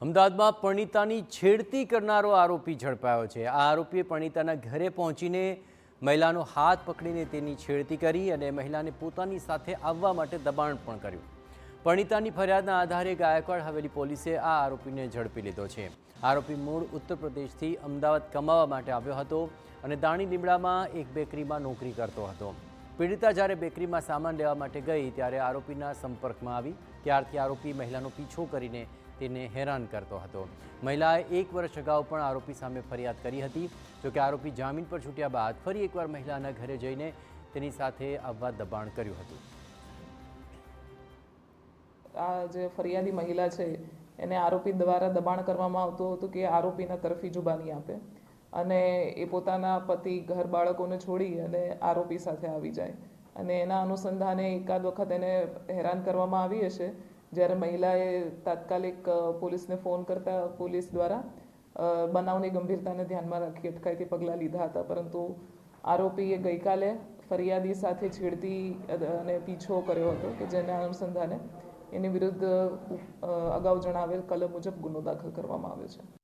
અમદાવાદમાં પરણિતાની છેડતી કરનારો આરોપી ઝડપાયો છે। આ આરોપીએ પરણિતાના ઘરે પહોંચીને મહિલાનો હાથ પકડીને તેની છેડતી કરી અને મહિલાને પોતાની સાથે આવવા માટે દબાણ પણ કર્યું। પરણિતાની ફરિયાદના આધારે ગાયકવાડ હવેલી પોલીસે આ આરોપીને ઝડપી લીધો છે। આરોપી મૂળ ઉત્તર પ્રદેશથી અમદાવાદ કમાવા માટે આવ્યો હતો અને દાણી લીમડામાં એક બેકરીમાં નોકરી કરતો હતો। પીડિતા જ્યારે બેકરીમાં સામાન લેવા માટે ગઈ ત્યારે આરોપીના સંપર્કમાં આવી। ત્યારથી આરોપી મહિલાનો પીછો કરીને તેને હેરાન કરતો હતો। મહિલાએ 1 વર્ષ અગાઉ પણ આરોપી સામે ફરિયાદ કરી હતી। જોકે આરોપી જામીન પર છૂટ્યા બાદ ફરી એકવાર મહિલાના ઘરે જઈને તેની સાથે આવવા દબાણ કર્યું હતું। આ જે ફરિયાદી મહિલા છે એને આરોપી દ્વારા દબાણ કરવામાં આવતું હતું કે આરોપીના તરફી જુબાની આપે અને એ પોતાના પતિ ઘર બાળકોને છોડી અને આરોપી સાથે આવી જાય અને એના અનુસંધાને એકાદ વખત એને હેરાન કરવામાં આવી હશે। જ્યારે મહિલાએ તાત્કાલિક પોલીસને ફોન કરતા પોલીસ દ્વારા બનાવની ગંભીરતાને ધ્યાનમાં રાખી અટકાયતી પગલાં લીધા હતા, પરંતુ આરોપીએ ગઈકાલે ફરિયાદી સાથે છેડતી અને પીછો કર્યો હતો કે જેના અનુસંધાને એની વિરુદ્ધ અગાઉ જણાવેલ કલમ મુજબ ગુનો દાખલ કરવામાં આવ્યો છે।